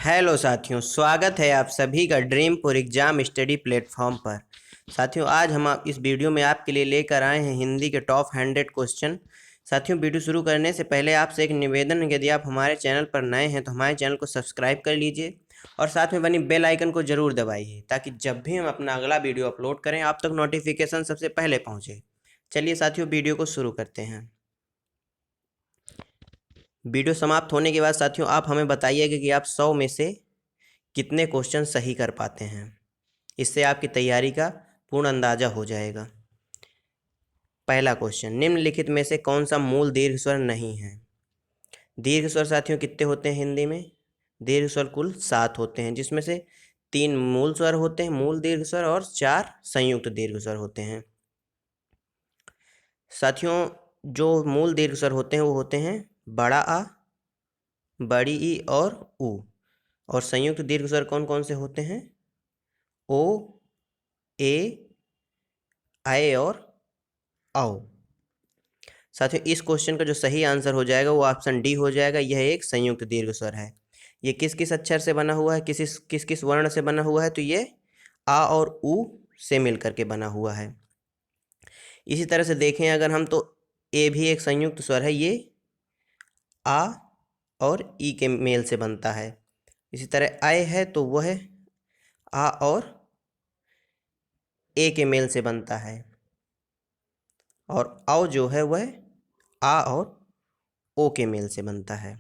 Hello साथियों, स्वागत है आप सभी का dream for exam study platform पर। साथियों, आज हम इस वीडियो में आपके लिए लेकर आए हैं हिंदी के टॉप 100 क्वेश्चन। साथियों, वीडियो शुरू करने से पहले आपसे एक निवेदन है कि यदि आप हमारे चैनल पर नए हैं तो हमारे चैनल को सब्सक्राइब कर लीजिए और साथ में बनी बेल आइकन को जरूर दबाइए ताकि जब भी हम अपना अगला वीडियो अपलोड करें आप तक नोटिफिकेशन सबसे पहले पहुँचे। चलिए साथियों, वीडियो को शुरू करते हैं। वीडियो समाप्त होने के बाद साथियों आप हमें बताइएगा कि आप 100 में से कितने क्वेश्चन सही कर पाते हैं। इससे आपकी तैयारी का पूर्ण अंदाजा हो जाएगा। पहला क्वेश्चन, निम्नलिखित में से कौन सा मूल दीर्घ स्वर नहीं है? दीर्घ स्वर साथियों कितने होते हैं हिंदी में? दीर्घ स्वर कुल 7 होते हैं, जिसमें से 3 मूल स्वर होते हैं, मूल दीर्घ स्वर, और 4 संयुक्त दीर्घ स्वर होते हैं। साथियों, जो मूल दीर्घ स्वर होते हैं वो होते हैं बड़ा आ, बड़ी ई और ऊ। और संयुक्त दीर्घ स्वर कौन कौन से होते हैं? ओ, ए, आए और आओ। साथियों, इस क्वेश्चन का जो सही आंसर हो जाएगा वो ऑप्शन डी हो जाएगा। यह एक संयुक्त दीर्घ स्वर है। ये किस किस अक्षर से बना हुआ है, किस किस वर्ण से बना हुआ है? तो ये आ और ऊ से मिलकर के बना हुआ है। इसी तरह से देखें अगर हम, तो ए भी एक संयुक्त स्वर है। ये आ और ई के मेल से बनता है। इसी तरह आय है तो वह आ और ए के मेल से बनता है। और आओ जो है वह आ और ओ के मेल से बनता है।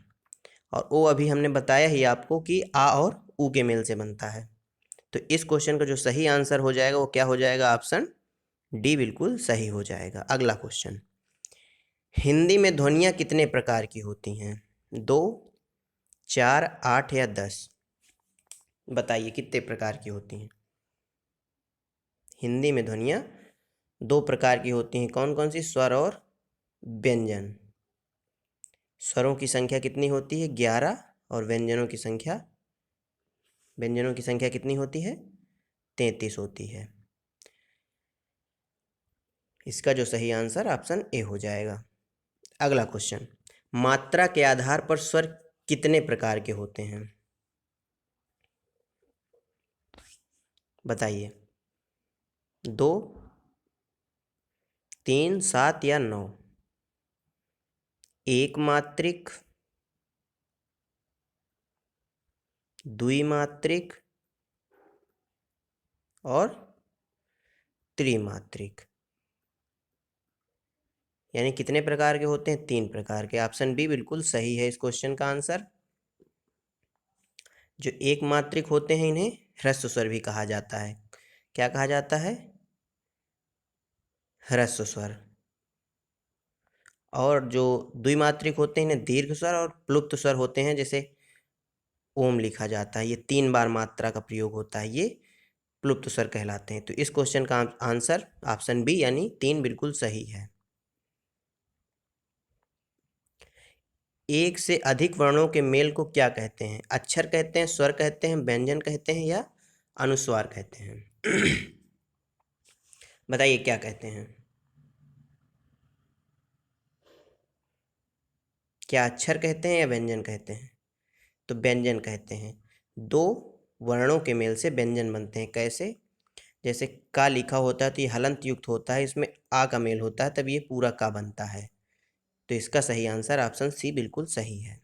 और ओ अभी हमने बताया ही आपको कि आ और ऊ के मेल से बनता है। तो इस क्वेश्चन का जो सही आंसर हो जाएगा वो क्या हो जाएगा? ऑप्शन डी बिल्कुल सही हो जाएगा। अगला क्वेश्चन, हिंदी में ध्वनियाँ कितने प्रकार की होती हैं? 2, 4, 8 या 10? बताइए कितने प्रकार की होती हैं? हिंदी में ध्वनियाँ 2 प्रकार की होती हैं। कौन कौन सी? स्वर और व्यंजन। स्वरों की संख्या कितनी होती है? 11। और व्यंजनों की संख्या कितनी होती है? 33 होती है। इसका जो सही आंसर ऑप्शन ए हो जाएगा। अगला क्वेश्चन, मात्रा के आधार पर स्वर कितने प्रकार के होते हैं? बताइए। 2, 3, 7 या 9? एक मात्रिक, द्विमात्रिक और त्रिमात्रिक। यानी कितने प्रकार के होते हैं? 3 प्रकार के। ऑप्शन बी बिल्कुल सही है इस क्वेश्चन का आंसर। जो एक मात्रिक होते हैं इन्हें ह्रस्व स्वर भी कहा जाता है। क्या कहा जाता है? ह्रस्व स्वर। और जो द्विमात्रिक होते हैं इन्हें दीर्घ स्वर और प्लुप्त स्वर होते हैं, जैसे ओम लिखा जाता है। ये 3 बार मात्रा का प्रयोग होता है, ये प्लुप्त स्वर कहलाते हैं। तो इस क्वेश्चन का आंसर ऑप्शन बी यानी 3 बिल्कुल सही है। एक से अधिक वर्णों के मेल को क्या कहते हैं? अक्षर कहते हैं, स्वर कहते हैं, व्यंजन कहते हैं या अनुस्वार कहते हैं? बताइए क्या कहते हैं? क्या अक्षर कहते हैं या व्यंजन कहते हैं? तो व्यंजन कहते हैं। 2 वर्णों के मेल से व्यंजन बनते हैं। कैसे? जैसे का लिखा होता है तो ये हलंत युक्त होता है, इसमें आ का मेल होता है, तब ये पूरा का बनता है। तो इसका सही आंसर ऑप्शन सी बिल्कुल सही है।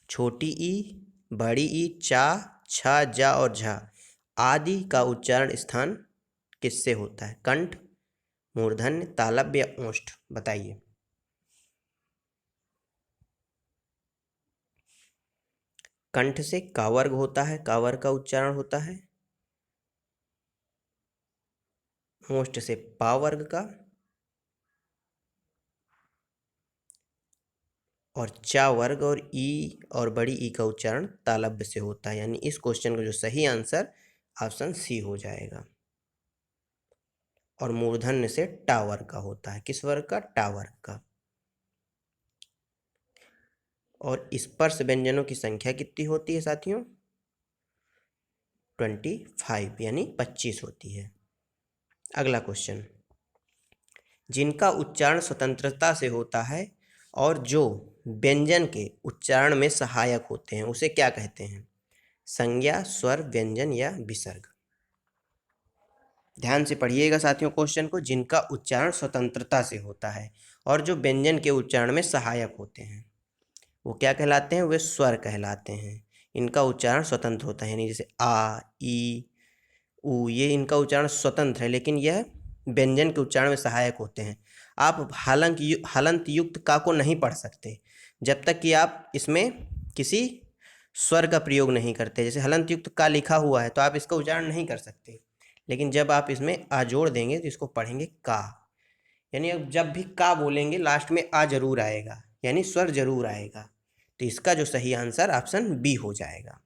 छोटी ई, बड़ी ई, चा, छा, जा और झा आदि का उच्चारण स्थान किससे होता है? कंठ, मूर्धन्य, तालव्य या ओष्ठ? बताइए। कंठ से का वर्ग होता है, का वर्ग का उच्चारण होता है। ओष्ठ से पा वर्ग का। और चा वर्ग और ई और बड़ी ई का उच्चारण तालव्य से होता है। यानी इस क्वेश्चन का जो सही आंसर ऑप्शन सी हो जाएगा। और मूर्धन्य से टा वर्ग का होता है। किस वर्ग का? टा वर्ग का। और स्पर्श व्यंजनों की संख्या कितनी होती है साथियों? 25 यानी 25 होती है। अगला क्वेश्चन, जिनका उच्चारण स्वतंत्रता से होता है और जो व्यंजन के उच्चारण में सहायक होते हैं उसे क्या कहते हैं? संज्ञा, स्वर, व्यंजन या विसर्ग? ध्यान से पढ़िएगा साथियों क्वेश्चन को। जिनका उच्चारण स्वतंत्रता से होता है और जो व्यंजन के उच्चारण में सहायक होते हैं वो क्या कहलाते हैं? वे स्वर कहलाते हैं। इनका उच्चारण स्वतंत्र होता है, यानी जैसे आ, ई, ऊ, ये इनका उच्चारण स्वतंत्र है, लेकिन यह व्यंजन के उच्चारण में सहायक होते हैं। आप हलंत युक्त का को नहीं पढ़ सकते जब तक कि आप इसमें किसी स्वर का प्रयोग नहीं करते। जैसे हलंत युक्त का लिखा हुआ है तो आप इसका उच्चारण नहीं कर सकते, लेकिन जब आप इसमें आ जोड़ देंगे तो इसको पढ़ेंगे का, यानी अब जब भी का बोलेंगे लास्ट में आ जरूर आएगा, यानी स्वर जरूर आएगा। तो इसका जो सही आंसर ऑप्शन बी हो जाएगा।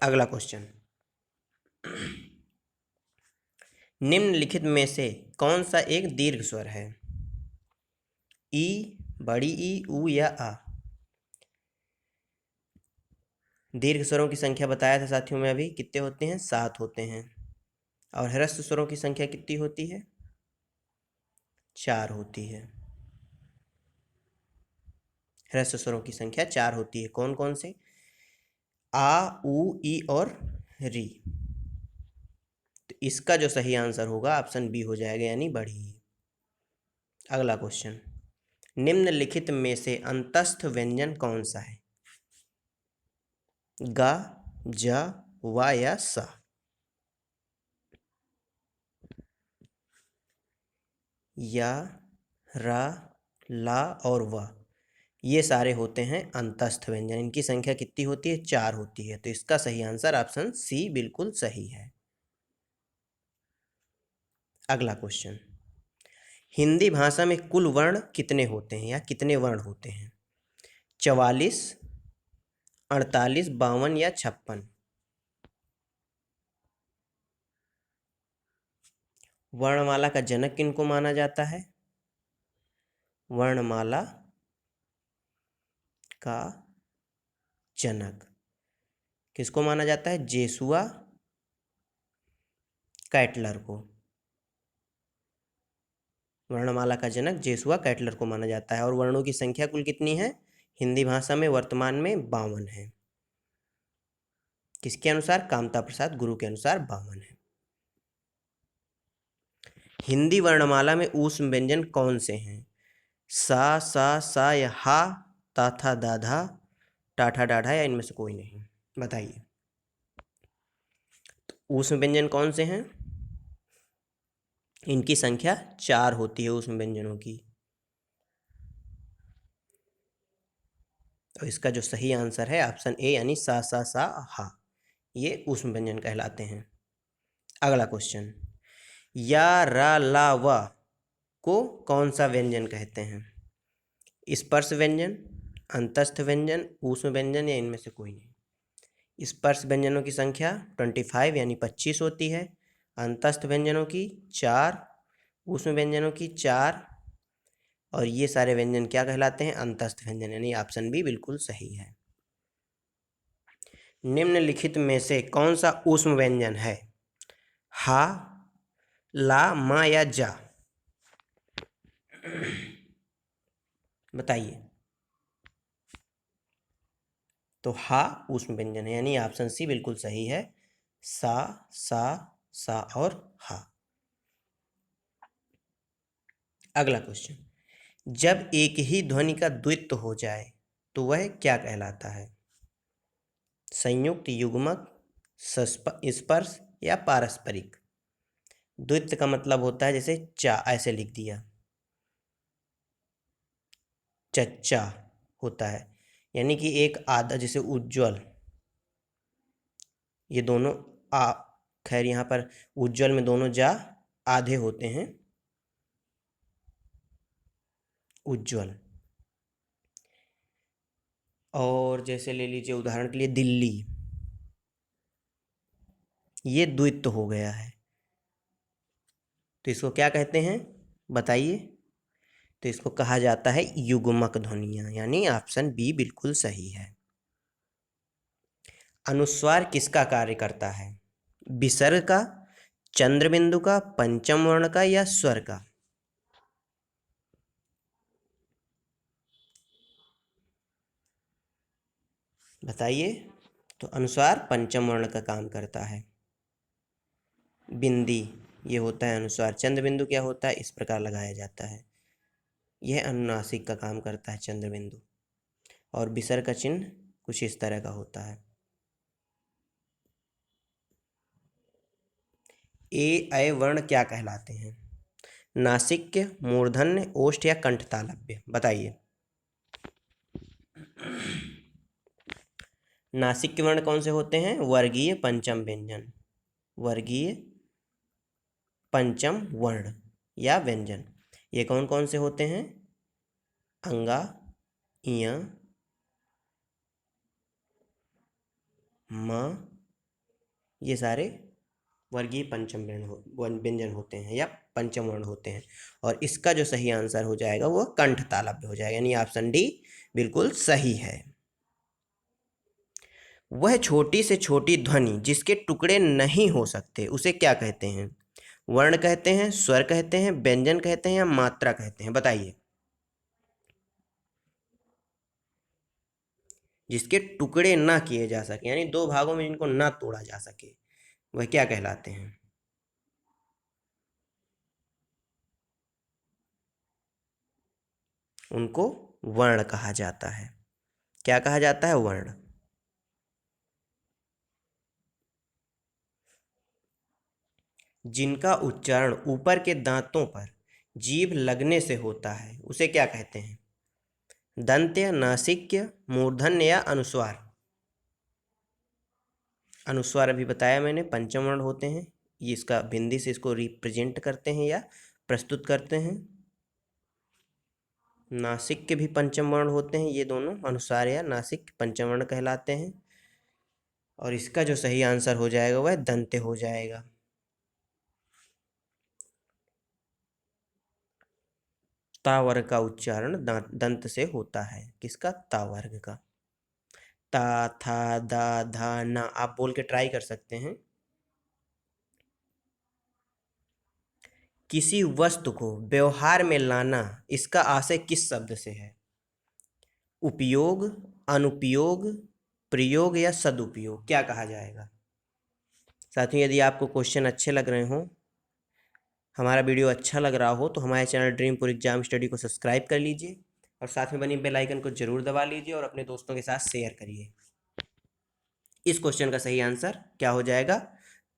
अगला क्वेश्चन, निम्नलिखित में से कौन सा एक दीर्घ स्वर है? ई, बड़ी ई, ऊ या आ? दीर्घ स्वरों की संख्या बताया था साथियों में अभी, कितने होते हैं? 7 होते हैं। और ह्रस्व स्वरों की संख्या कितनी होती है? 4 होती है। ह्रस्व स्वरों की संख्या 4 होती है। कौन कौन से? आ, ऊ, ई और री। तो इसका जो सही आंसर होगा ऑप्शन बी हो जाएगा, यानी बड़ी। अगला क्वेश्चन, निम्नलिखित में से अंतस्थ व्यंजन कौन सा है? ग, ज, व या स? या, र, ला और व, ये सारे होते हैं अंतस्थ व्यंजन। इनकी संख्या कितनी होती है? 4 होती है। तो इसका सही आंसर ऑप्शन सी बिल्कुल सही है। अगला क्वेश्चन, हिंदी भाषा में कुल वर्ण कितने होते हैं या कितने वर्ण होते हैं? 44, 48, 52 या 56? वर्णमाला का जनक किनको माना जाता है? वर्णमाला का जनक किसको माना जाता है? जेसुआ कैटलर को। वर्णमाला का जनक जेसुआ कैटलर को माना जाता है। और वर्णों की संख्या कुल कितनी है हिंदी भाषा में? वर्तमान में 52 है। किसके अनुसार? कामता प्रसाद गुरु के अनुसार 52 है। हिंदी वर्णमाला में ऊष्म व्यंजन कौन से हैं? सा या हा, ता था दाधा, टाठा डाढ़ा या इनमें से कोई नहीं? बताइए। तो ऊष्म व्यंजन कौन से हैं? इनकी संख्या 4 होती है ऊष्म व्यंजनों की। तो इसका जो सही आंसर है ऑप्शन ए, यानी सा हा, ये ऊष्म व्यंजन कहलाते हैं। अगला क्वेश्चन, या, रा, ला, व को कौन सा व्यंजन कहते हैं? स्पर्श व्यंजन, अंतस्थ व्यंजन, ऊष्म व्यंजन या इनमें से कोई नहीं? स्पर्श व्यंजनों की संख्या 25 यानी 25 होती है। अंतस्थ व्यंजनों की 4, ऊष्म व्यंजनों की 4, और ये सारे व्यंजन क्या कहलाते हैं? अंतस्थ व्यंजन, यानी ऑप्शन बी बिल्कुल सही है। निम्नलिखित में से कौन सा ऊष्म व्यंजन है? हा, ला, मा या जा? बताइए। तो हा ऊष्म व्यंजन है, यानी ऑप्शन सी बिल्कुल सही है। सा और हा। अगला क्वेश्चन, जब एक ही ध्वनि का द्वित्व हो जाए तो वह क्या कहलाता है? संयुक्त, युग्मक, स्पर्श या पारस्परिक? द्वित्व का मतलब होता है जैसे चा ऐसे लिख दिया, चच्चा होता है, यानी कि एक आधा, जैसे उज्ज्वल, ये दोनों आ, खैर यहाँ पर उज्ज्वल में दोनों जा आधे होते हैं, उज्ज्वल। और जैसे ले लीजिए उदाहरण के लिए दिल्ली, ये द्वित्व हो गया है, तो इसको क्या कहते हैं? बताइए। तो इसको कहा जाता है युग्मक ध्वनियां, यानी ऑप्शन बी बिल्कुल सही है। अनुस्वार किसका कार्य करता है? विसर्ग का, चंद्रबिंदु का, पंचम वर्ण का या स्वर का? बताइए। तो अनुस्वार पंचम वर्ण का काम करता है। बिंदी ये होता है अनुस्वार। चंद्र बिंदु क्या होता है, इस प्रकार लगाया जाता है। यह अनुनासिक का काम करता है चंद्र बिंदु। और विसर्ग का चिन्ह कुछ इस तरह का होता है। ए ऐ वर्ण क्या कहलाते हैं? नासिक्य, मूर्धन्य, ओष्ठ या कंठ तालव्य? बताइए। नासिक्य वर्ण कौन से होते हैं? वर्गीय पंचम व्यंजन। वर्गीय पंचम वर्ण या व्यंजन। ये कौन कौन से होते हैं? अंगा, इय, म, ये सारे वर्गीय पंचम व्यंजन होते हैं या पंचम वर्ण होते हैं। और इसका जो सही आंसर हो जाएगा वो कंठ तालव्य हो जाएगा, यानी ऑप्शन डी बिल्कुल सही है। वह छोटी से छोटी ध्वनि जिसके टुकड़े नहीं हो सकते उसे क्या कहते हैं? वर्ण कहते हैं, स्वर कहते हैं, व्यंजन कहते हैं या मात्रा कहते हैं? बताइए। जिसके टुकड़े ना किए जा सके, यानी दो भागों में जिनको ना तोड़ा जा सके, वह क्या कहलाते हैं? उनको वर्ण कहा जाता है। क्या कहा जाता है? वर्ण। जिनका उच्चारण ऊपर के दांतों पर जीभ लगने से होता है उसे क्या कहते हैं? दंत्य, नासिक्य, मूर्धन्य या अनुस्वार? अनुस्वार अभी बताया मैंने, पंचम वर्ण होते हैं। ये इसका बिंदी से इसको रिप्रेजेंट करते हैं या प्रस्तुत करते हैं। नासिक्य भी पंचम वर्ण होते हैं। ये दोनों अनुस्वार या नासिक्य पंचम वर्ण कहलाते हैं। और इसका जो सही आंसर हो जाएगा वह दंत्य हो जाएगा। ता वर्ग का उच्चारण दंत से होता है। किसका? ता वर्ग का। ता, था, दा, धा, ना, आप बोल के ट्राई कर सकते हैं। किसी वस्तु को व्यवहार में लाना, इसका आशय किस शब्द से है? उपयोग, अनुपयोग, प्रयोग या सदुपयोग? क्या कहा जाएगा? साथियों, यदि आपको क्वेश्चन अच्छे लग रहे हों, हमारा वीडियो अच्छा लग रहा हो, तो हमारे चैनल ड्रीमपुर एग्जाम स्टडी को सब्सक्राइब कर लीजिए और साथ में बनी बेल आइकन को जरूर दबा लीजिए और अपने दोस्तों के साथ शेयर करिए। इस क्वेश्चन का सही आंसर क्या हो जाएगा?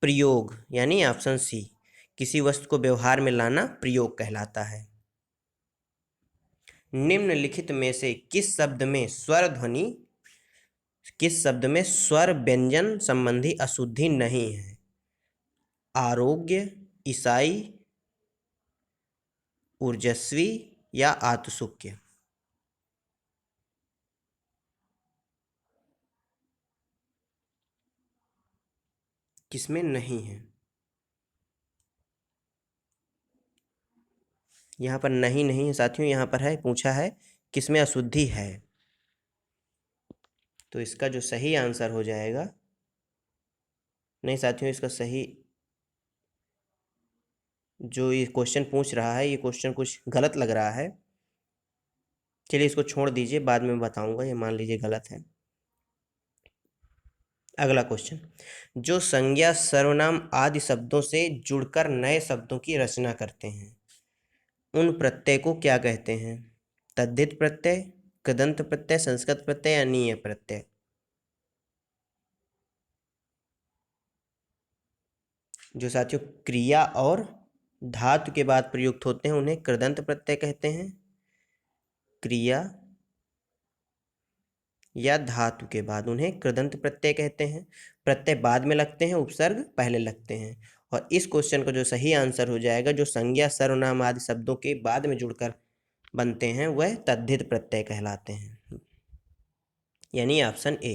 प्रयोग, यानी ऑप्शन सी। किसी वस्तु को व्यवहार में लाना प्रयोग कहलाता है। निम्नलिखित में से किस शब्द में स्वर व्यंजन संबंधी अशुद्धि नहीं है? आरोग्य, ईसाई, ऊर्जस्वी या आत्सुक्य? किसमें नहीं है? यहाँ पर नहीं है साथियों, यहाँ पर है, पूछा है किसमें अशुद्धि है। तो इसका जो सही आंसर हो जाएगा, नहीं साथियों, इसका सही जो ये क्वेश्चन पूछ रहा है, ये क्वेश्चन कुछ गलत लग रहा है। चलिए इसको छोड़ दीजिए, बाद में बताऊंगा, ये मान लीजिए गलत है। अगला क्वेश्चन, जो संज्ञा सर्वनाम आदि शब्दों से जुड़कर नए शब्दों की रचना करते हैं उन प्रत्यय को क्या कहते हैं? तद्धित प्रत्यय, कृदंत प्रत्यय, संस्कृत प्रत्यय या नीय प्रत्यय? जो साथियों क्रिया और धातु के बाद प्रयुक्त होते हैं उन्हें कृदंत प्रत्यय कहते हैं। क्रिया या धातु के बाद उन्हें कृदंत प्रत्यय कहते हैं। प्रत्यय बाद में लगते हैं, उपसर्ग पहले लगते हैं। और इस क्वेश्चन का जो सही आंसर हो जाएगा, जो संज्ञा सर्वनाम आदि शब्दों के बाद में जुड़कर बनते हैं वह तद्धित प्रत्यय कहलाते हैं, यानी ऑप्शन ए।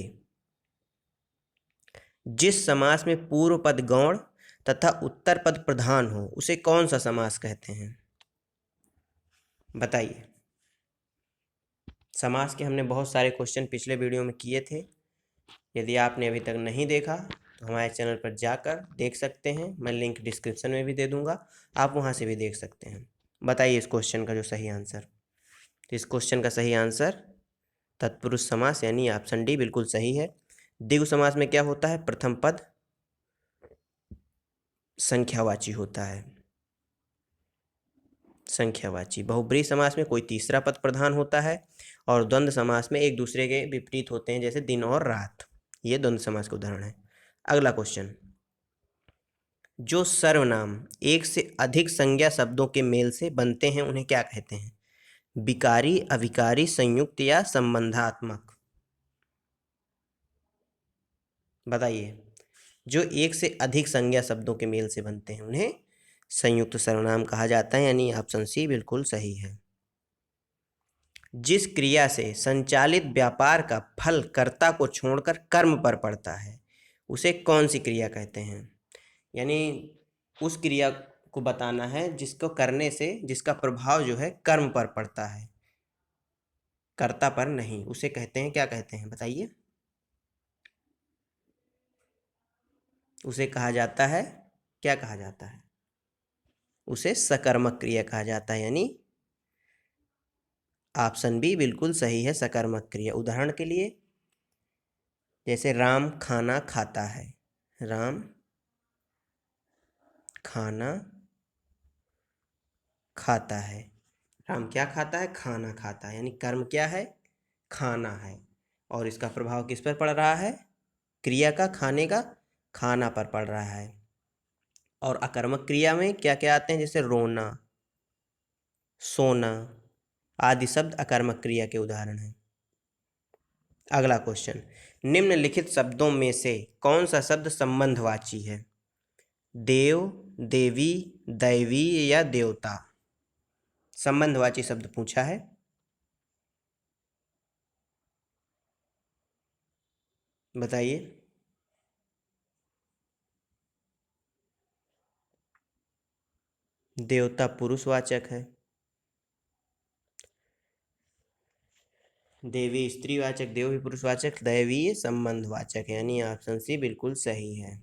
जिस समास में पूर्व पद गौण तथा उत्तर पद प्रधान हो उसे कौन सा समास कहते हैं? बताइए। समास के हमने बहुत सारे क्वेश्चन पिछले वीडियो में किए थे। यदि आपने अभी तक नहीं देखा तो हमारे चैनल पर जाकर देख सकते हैं, मैं लिंक डिस्क्रिप्शन में भी दे दूंगा, आप वहां से भी देख सकते हैं। बताइए इस क्वेश्चन का जो सही आंसर। तो इस क्वेश्चन का सही आंसर तत्पुरुष समास यानी ऑप्शन डी बिल्कुल सही है। द्विगु समास में क्या होता है? प्रथम पद संख्यावाची होता है, संख्यावाची। बहुब्रीहि समास में कोई तीसरा पद प्रधान होता है, और द्वंद्व समास में एक दूसरे के विपरीत होते हैं, जैसे दिन और रात। ये द्वंद्व समास का उदाहरण है। अगला क्वेश्चन, जो सर्वनाम एक से अधिक संज्ञा शब्दों के मेल से बनते हैं उन्हें क्या कहते हैं? विकारी, अविकारी, संयुक्त या संबंधात्मक? बताइए। जो एक से अधिक संज्ञा शब्दों के मेल से बनते हैं उन्हें संयुक्त सर्वनाम कहा जाता है, यानी ऑप्शन सी बिल्कुल सही है। जिस क्रिया से संचालित व्यापार का फल कर्ता को छोड़कर कर्म पर पड़ता है उसे कौन सी क्रिया कहते हैं? यानी उस क्रिया को बताना है जिसको करने से जिसका प्रभाव जो है कर्म पर पड़ता है, कर्ता पर नहीं। उसे कहते हैं, क्या कहते हैं बताइए? उसे कहा जाता है, क्या कहा जाता है? उसे सकर्मक क्रिया कहा जाता है, यानी ऑप्शन बी बिल्कुल सही है, सकर्मक क्रिया। उदाहरण के लिए, जैसे राम खाना खाता है, राम खाना खाता है। राम क्या खाता है? खाना खाता है, यानी कर्म क्या है? खाना है। और इसका प्रभाव किस पर पड़ रहा है? क्रिया का, खाने का, खाना पर पड़ रहा है। और अकर्मक क्रिया में क्या क्या आते हैं? जैसे रोना, सोना आदि शब्द अकर्मक क्रिया के उदाहरण हैं। अगला क्वेश्चन, निम्नलिखित शब्दों में से कौन सा शब्द संबंधवाची है? देव, देवी, दैवी या देवता? संबंधवाची शब्द पूछा है। बताइए। देवता पुरुषवाचक है, देवी स्त्रीवाचक, देव भी पुरुषवाचक, दैवी संबंधवाचक है, यानी ऑप्शन सी बिल्कुल सही है।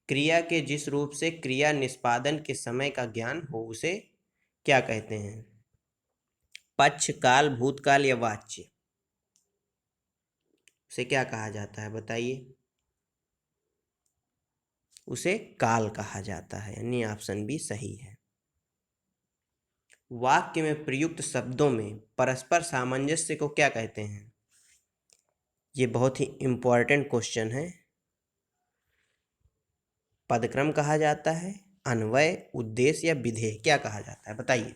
क्रिया के जिस रूप से क्रिया निष्पादन के समय का ज्ञान हो उसे क्या कहते हैं? पक्ष, काल, भूतकाल या वाच्य? उसे क्या कहा जाता है बताइए? उसे काल कहा जाता है, यानी ऑप्शन बी सही है। वाक्य में प्रयुक्त शब्दों में परस्पर सामंजस्य को क्या कहते हैं? ये बहुत ही इंपॉर्टेंट क्वेश्चन है। पदक्रम कहा जाता है, अन्वय, उद्देश्य या विधेय, क्या कहा जाता है बताइए?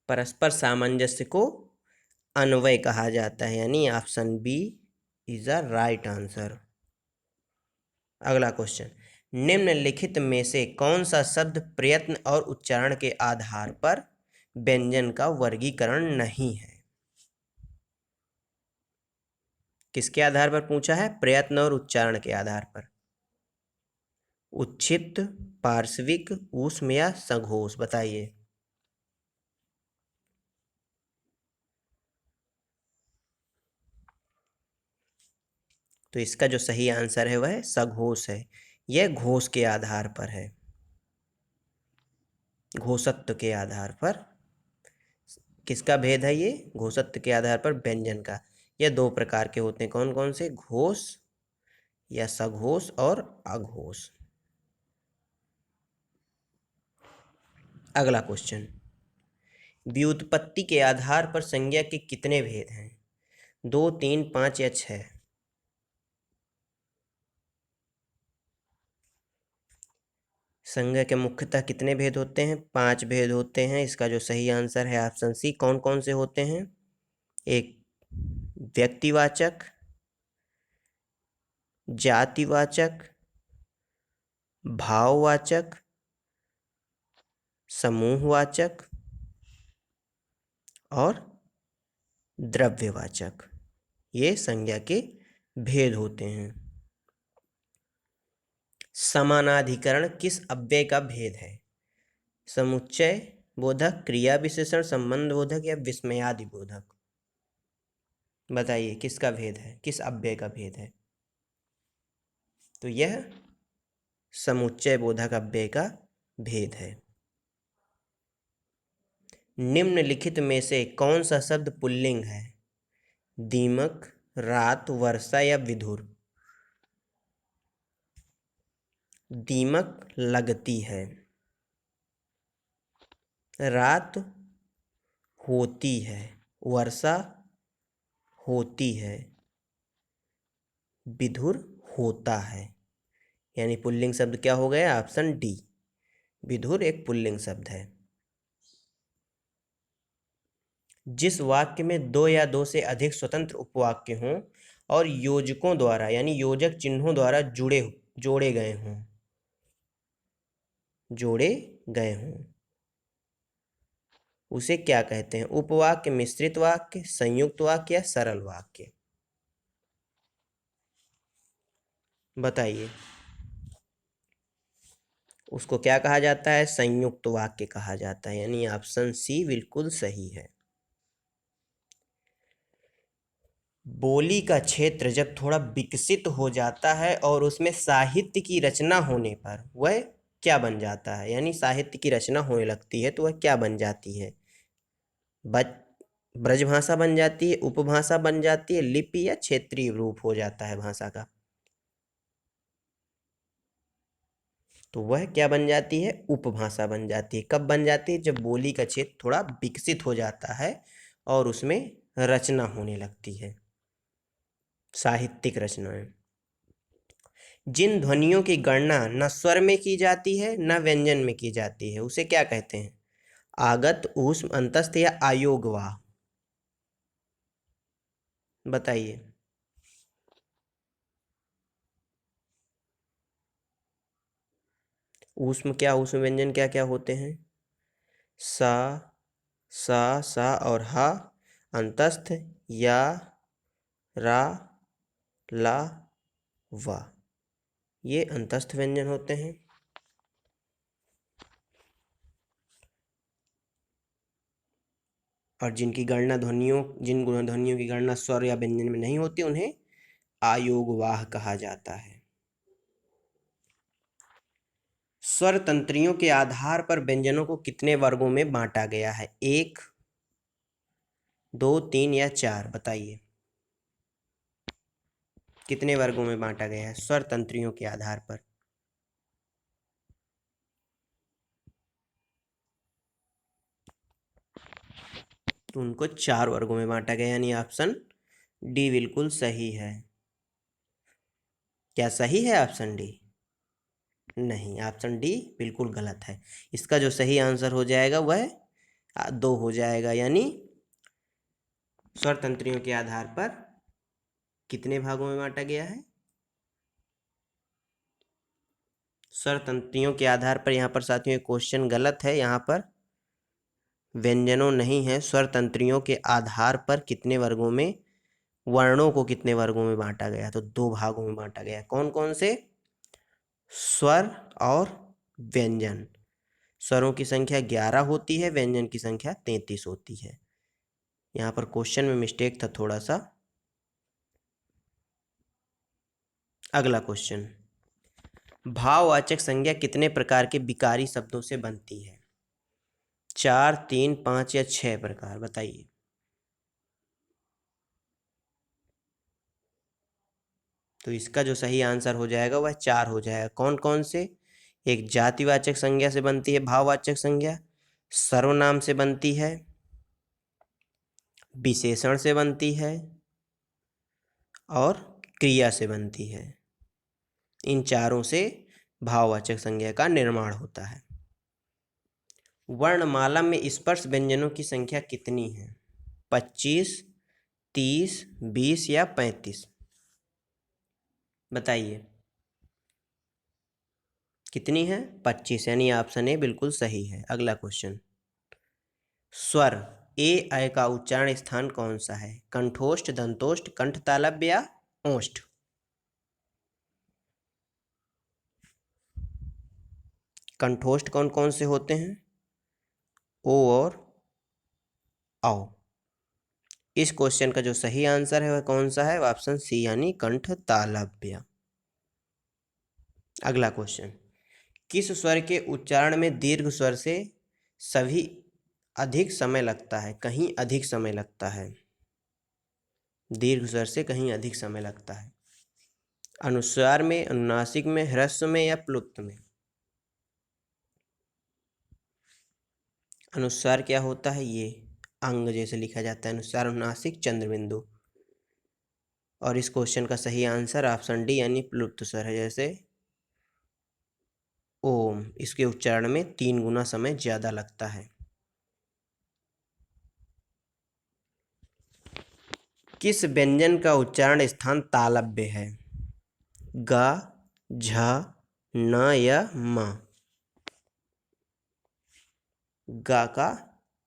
परस्पर सामंजस्य को अन्वय कहा जाता है, यानी option B is the right answer. अगला क्वेश्चन, निम्नलिखित में से कौन सा शब्द प्रयत्न और उच्चारण के आधार पर व्यंजन का वर्गीकरण नहीं है? किसके आधार पर पूछा है? प्रयत्न और उच्चारण के आधार पर। उच्छिष्ट, पार्श्विक, ऊष्म या सघोष? बताइए। तो इसका जो सही आंसर है वह सघोष है। यह घोष के आधार पर है, घोषत्व के आधार पर। किसका भेद है ये? घोषत्व के आधार पर व्यंजन का। यह दो प्रकार के होते हैं, कौन कौन से? घोष या सघोष और अघोष। अगला क्वेश्चन, व्युत्पत्ति के आधार पर संज्ञा के कितने भेद हैं? 2, 3, 5 या 6? संज्ञा के मुख्यतः कितने भेद होते हैं? 5 भेद होते हैं। इसका जो सही आंसर है ऑप्शन सी। कौन कौन से होते हैं? एक व्यक्तिवाचक, जातिवाचक, भाववाचक, समूहवाचक और द्रव्यवाचक। ये संज्ञा के भेद होते हैं। समानाधिकरण किस अव्यय का भेद है? समुच्चय बोधक, क्रिया विशेषण, संबंध बोधक या विस्मयादि बोधक? बताइए किसका भेद है, किस अव्यय का भेद है? तो यह समुच्चय बोधक अव्यय का भेद है। निम्नलिखित में से कौन सा शब्द पुल्लिंग है? दीमक, रात, वर्षा या विधुर? दीमक लगती है, रात होती है, वर्षा होती है, विधुर होता है। यानी पुल्लिंग शब्द क्या हो गया? ऑप्शन डी, विधुर एक पुल्लिंग शब्द है। जिस वाक्य में दो या दो से अधिक स्वतंत्र उपवाक्य हों और योजकों द्वारा यानी योजक चिन्हों द्वारा जोड़े गए हों उसे क्या कहते हैं? उपवाक्य, मिश्रित वाक्य, संयुक्त वाक्य या सरल वाक्य? बताइए। उसको क्या कहा जाता है? संयुक्त वाक्य कहा जाता है, यानी ऑप्शन सी बिल्कुल सही है। बोली का क्षेत्र जब थोड़ा विकसित हो जाता है और उसमें साहित्य की रचना होने पर वह क्या बन जाता है? यानी साहित्य की रचना होने लगती है तो वह क्या बन जाती है? ब्रजभाषा बन जाती है, उपभाषा बन जाती है, लिपि या क्षेत्रीय रूप हो जाता है भाषा का? तो वह क्या बन जाती है? उपभाषा बन जाती है। कब बन जाती है? जब बोली का क्षेत्र थोड़ा विकसित हो जाता है और उसमें रचना होने लगती है, साहित्यिक रचनाएं। जिन ध्वनियों की गणना न स्वर में की जाती है न व्यंजन में की जाती है उसे क्या कहते हैं? आगत, ऊष्म, अंतस्थ या आयोगवाह? बताइए। ऊष्म क्या, ऊष्म व्यंजन क्या क्या होते हैं? सा, सा और हा। अंतस्थ या, रा, ला, वा, ये अंतस्थ व्यंजन होते हैं। और जिन ध्वनियों की गणना स्वर या व्यंजन में नहीं होती उन्हें आयोगवाह कहा जाता है। स्वर तंत्रियों के आधार पर व्यंजनों को कितने वर्गों में बांटा गया है? 1, 2, 3 या 4? बताइए। कितने वर्गों में बांटा गया है स्वर तंत्रियों के आधार पर? तो उनको 4 वर्गों में बांटा गया, यानी ऑप्शन डी बिल्कुल सही है। क्या सही है ऑप्शन डी? नहीं, ऑप्शन डी बिल्कुल गलत है। इसका जो सही आंसर हो जाएगा वह 2 हो जाएगा, यानी स्वर तंत्रियों के आधार पर कितने भागों में बांटा गया है? स्वर तंत्रियों के आधार पर, यहाँ पर साथियों क्वेश्चन गलत है। यहाँ पर व्यंजनों नहीं है, स्वर तंत्रियों के आधार पर कितने वर्गों में, वर्णों को कितने वर्गों में बांटा गया? तो 2 भागों में बांटा गया। कौन कौन से? स्वर और व्यंजन। स्वरों की संख्या 11 होती है, व्यंजन की संख्या 33 होती है। यहाँ पर क्वेश्चन में मिस्टेक था थोड़ा सा। अगला क्वेश्चन, भाववाचक संज्ञा कितने प्रकार के विकारी शब्दों से बनती है? 4, 3, 5 या 6 प्रकार? बताइए। तो इसका जो सही आंसर हो जाएगा वह 4 हो जाएगा। कौन कौन से? एक जातिवाचक संज्ञा से बनती है भाववाचक संज्ञा, सर्वनाम से बनती है, विशेषण से बनती है और क्रिया से बनती है। इन चारों से भाववाचक संज्ञा का निर्माण होता है। वर्णमाला में स्पर्श व्यंजनों की संख्या कितनी है? 25, 30, 20 या 35? बताइए। कितनी है? 25, यानी ऑप्शन ए बिल्कुल सही है। अगला क्वेश्चन, स्वर ए ऐ का उच्चारण स्थान कौन सा है? कंठोष्ठ, दंतोष्ठ, कंठ तालव्य या ओष्ठ? कंठोष्ठ कौन कौन से होते हैं? ओ और औ। इस क्वेश्चन का जो सही आंसर है वह कौन सा है? ऑप्शन सी, यानी कंठ तालव्य। अगला क्वेश्चन, किस स्वर के उच्चारण में दीर्घ स्वर से सभी अधिक समय लगता है, कहीं अधिक समय लगता है, दीर्घ स्वर से कहीं अधिक समय लगता है। अनुस्वार में, अनुनासिक में, ह्रस्व में या प्लुत में? अनुस्वार क्या होता है? ये अंग जैसे लिखा जाता है, अनुस्वार, अनुनासिक, चंद्रबिंदु। और इस क्वेश्चन का सही आंसर ऑप्शन डी यानी प्लुत स्वर है। जैसे ओम, इसके उच्चारण में 3 गुना समय ज्यादा लगता है। किस व्यंजन का उच्चारण स्थान तालव्य है? ग, झ, न या म? ग का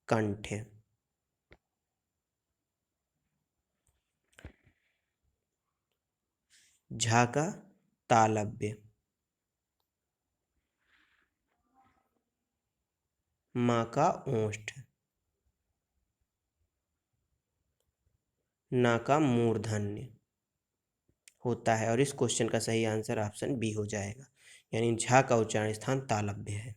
कंठ है। झ का तालव्य, म का ओष्ठ, न का मूर्धन्य होता है। और इस क्वेश्चन का सही आंसर ऑप्शन बी हो जाएगा, यानी झा का उच्चारण स्थान तालव्य है।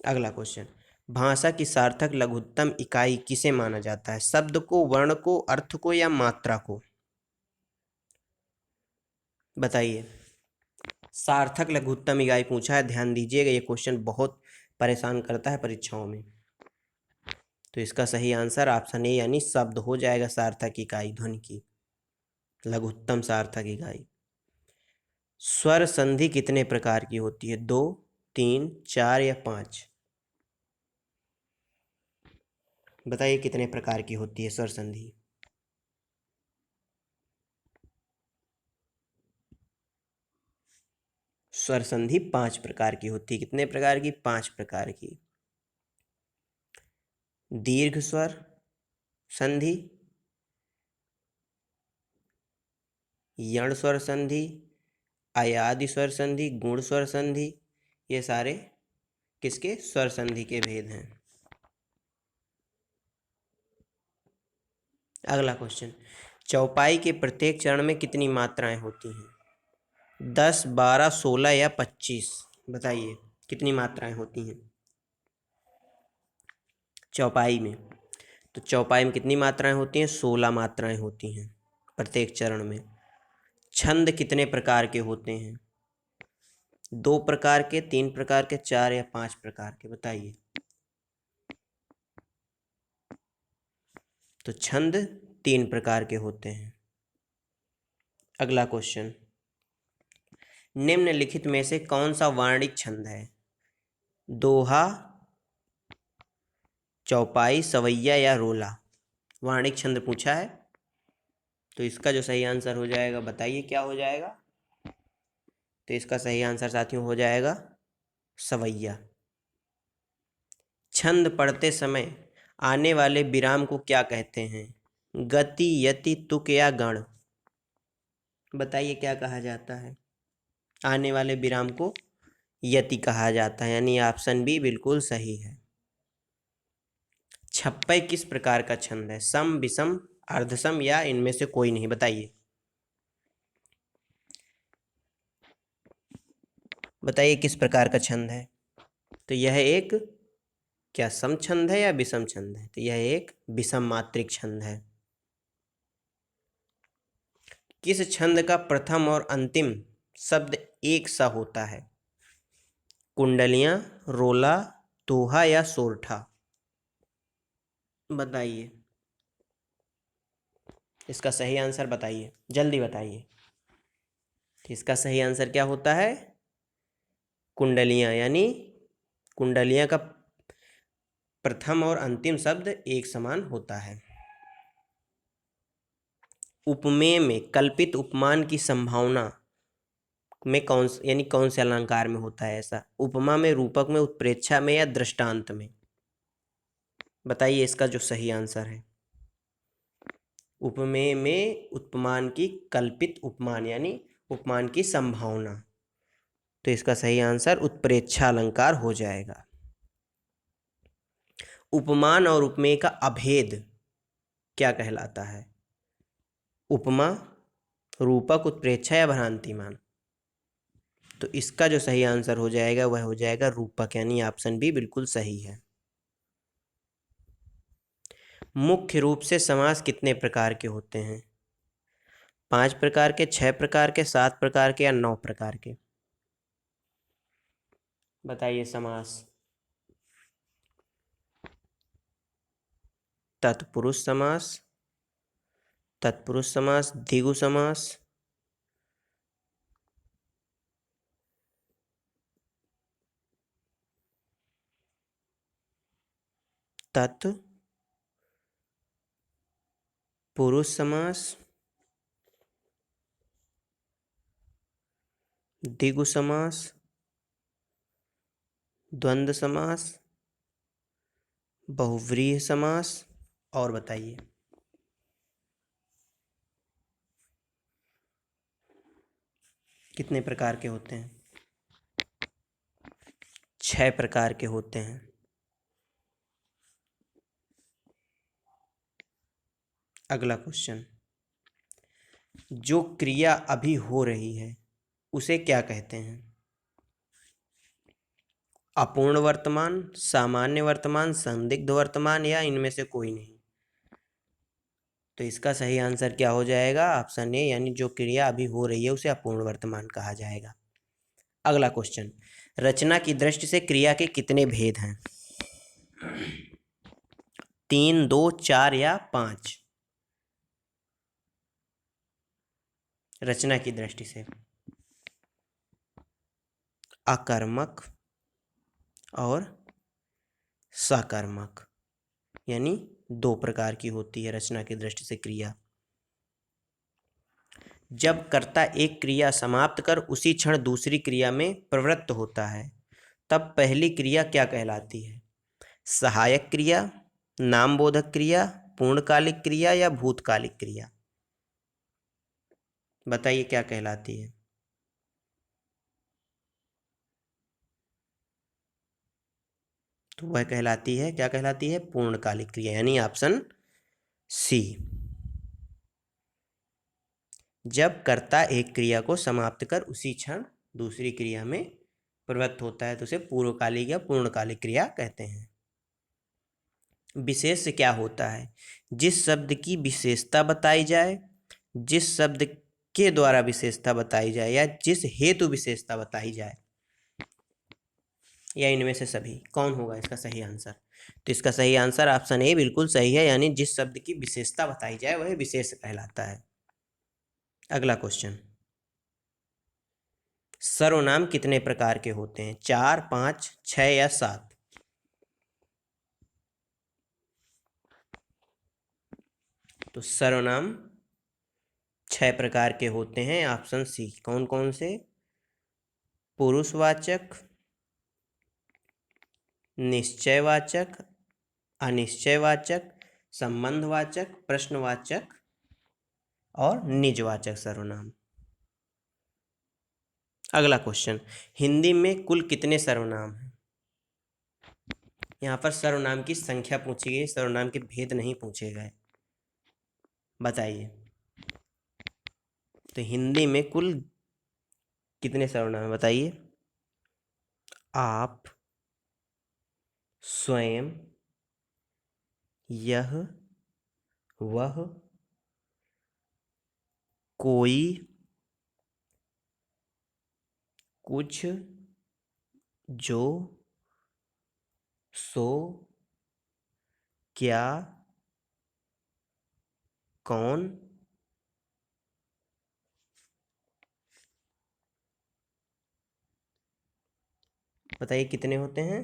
अगला क्वेश्चन, भाषा की सार्थक लघुत्तम इकाई किसे माना जाता है? शब्द को, वर्ण को, अर्थ को या मात्रा को? बताइए। सार्थक लघुत्तम इकाई पूछा है, ध्यान दीजिएगा, ये क्वेश्चन बहुत परेशान करता है परीक्षाओं में। तो इसका सही आंसर ऑप्शन ए यानी शब्द हो जाएगा, सार्थक इकाई ध्वनि की, लघुत्तम सार्थक इकाई। स्वर संधि कितने प्रकार की होती है? 2, 3, 4 या 5? बताइए कितने प्रकार की होती है स्वर संधि? स्वर संधि 5 प्रकार की होती है। कितने प्रकार की? 5 प्रकार की। दीर्घ स्वर संधि, यण स्वर संधि, अयादि स्वर संधि, गुण स्वर संधि, ये सारे किसके? स्वर संधि के भेद हैं। अगला क्वेश्चन, चौपाई के प्रत्येक चरण में कितनी मात्राएं होती हैं? 10, 12, 16 या 25? बताइए कितनी मात्राएं होती हैं चौपाई में? तो चौपाई में कितनी मात्राएं होती हैं? 16 मात्राएं होती हैं प्रत्येक चरण में। छंद कितने प्रकार के होते हैं? 2 प्रकार के, 3 प्रकार के, 4 या 5 प्रकार के? बताइए। तो छंद 3 प्रकार के होते हैं। अगला क्वेश्चन, निम्नलिखित में से कौन सा वार्णिक छंद है? दोहा, चौपाई, सवैया या रोला? वार्णिक छंद पूछा है, तो इसका जो सही आंसर हो जाएगा, बताइए क्या हो जाएगा? तो इसका सही आंसर साथियों हो जाएगा सवैया। छंद पढ़ते समय आने वाले विराम को क्या कहते हैं? गति, यति, तुक या गण? बताइए क्या कहा जाता है? आने वाले विराम को यति कहा जाता है, यानी ऑप्शन बी बिल्कुल सही है। छप्पय किस प्रकार का छंद है? सम, विषम, अर्धसम या इनमें से कोई नहीं? बताइए। बताइए किस प्रकार का छंद है? तो यह एक क्या सम छंद है या विषम छंद है? तो यह एक विषम मात्रिक छंद है। किस छंद का प्रथम और अंतिम शब्द एक सा होता है? कुंडलियां, रोला, दोहा या सोरठा? बताइए इसका सही आंसर, बताइए जल्दी बताइए। इसका सही आंसर क्या होता है? कुंडलियां, यानी कुंडलियां का प्रथम और अंतिम शब्द एक समान होता है। उपमेय में कल्पित उपमान की संभावना में कौन, यानी कौन से अलंकार में होता है ऐसा? उपमा में, रूपक में, उत्प्रेक्षा में या दृष्टांत में? बताइए इसका जो सही आंसर है। उपमेय में उपमान की कल्पित उपमान, यानी उपमान की संभावना, तो इसका सही आंसर उत्प्रेक्षा अलंकार हो जाएगा। उपमान और उपमेय का अभेद क्या कहलाता है? उपमा, रूपक, उत्प्रेक्षा या भ्रांतिमान? तो इसका जो सही आंसर हो जाएगा वह हो जाएगा रूपक, यानी ऑप्शन बी बिल्कुल सही है। मुख्य रूप से समास कितने प्रकार के होते हैं? 5 प्रकार के, 6 प्रकार के, 7 प्रकार के या 9 प्रकार के? बताइए समास। तत्पुरुष समास, तत्पुरुष समास, द्विगु समास, तत्पुरुष समास, द्विगु समास, द्वंद्व समास, बहुव्रीहि समास, और बताइए। कितने प्रकार के होते हैं? 6 प्रकार के होते हैं। अगला क्वेश्चन, जो क्रिया अभी हो रही है उसे क्या कहते हैं? अपूर्ण वर्तमान, सामान्य वर्तमान, संदिग्ध वर्तमान या इनमें से कोई नहीं? तो इसका सही आंसर क्या हो जाएगा? ऑप्शन ए, यानी जो क्रिया अभी हो रही है उसे अपूर्ण वर्तमान कहा जाएगा। अगला क्वेश्चन, रचना की दृष्टि से क्रिया के कितने भेद हैं? 3, 2, 4 या 5? रचना की दृष्टि से अकर्मक और सकर्मक, यानी 2 प्रकार की होती है रचना की दृष्टि से क्रिया। जब कर्ता एक क्रिया समाप्त कर उसी क्षण दूसरी क्रिया में प्रवृत्त होता है तब पहली क्रिया क्या कहलाती है? सहायक क्रिया, नामबोधक क्रिया, पूर्णकालिक क्रिया या भूतकालिक क्रिया? बताइए क्या कहलाती है? तो वह कहलाती है, क्या कहलाती है? पूर्णकालिक क्रिया, यानी ऑप्शन सी। जब कर्ता एक क्रिया को समाप्त कर उसी क्षण दूसरी क्रिया में प्रवृत्त होता है तो उसे पूर्वकालिक या पूर्णकालिक क्रिया कहते हैं। विशेष क्या होता है? जिस शब्द की विशेषता बताई जाए, जिस शब्द के द्वारा विशेषता बताई जाए या जिस हेतु विशेषता बताई जाए, या इनमें से सभी? कौन होगा इसका सही आंसर? तो इसका सही आंसर ऑप्शन ए बिल्कुल सही है, यानी जिस शब्द की विशेषता बताई जाए वह विशेष कहलाता है। अगला क्वेश्चन, सर्वनाम कितने प्रकार के होते हैं? 4, 5, 6 या 7? तो सर्वनाम 6 प्रकार के होते हैं, ऑप्शन सी। कौन कौन से? पुरुषवाचक, निश्चयवाचक, अनिश्चयवाचक, संबंधवाचक, प्रश्नवाचक और निजवाचक सर्वनाम। अगला क्वेश्चन, हिंदी में कुल कितने सर्वनाम हैं? यहाँ पर सर्वनाम की संख्या पूछी गई, सर्वनाम के भेद नहीं पूछे गए। बताइए। तो हिंदी में कुल कितने सर्वनाम हैं? बताइए। आप, स्वयं, यह, वह, कोई, कुछ, जो, सो, क्या, कौन। बताइए कितने होते हैं?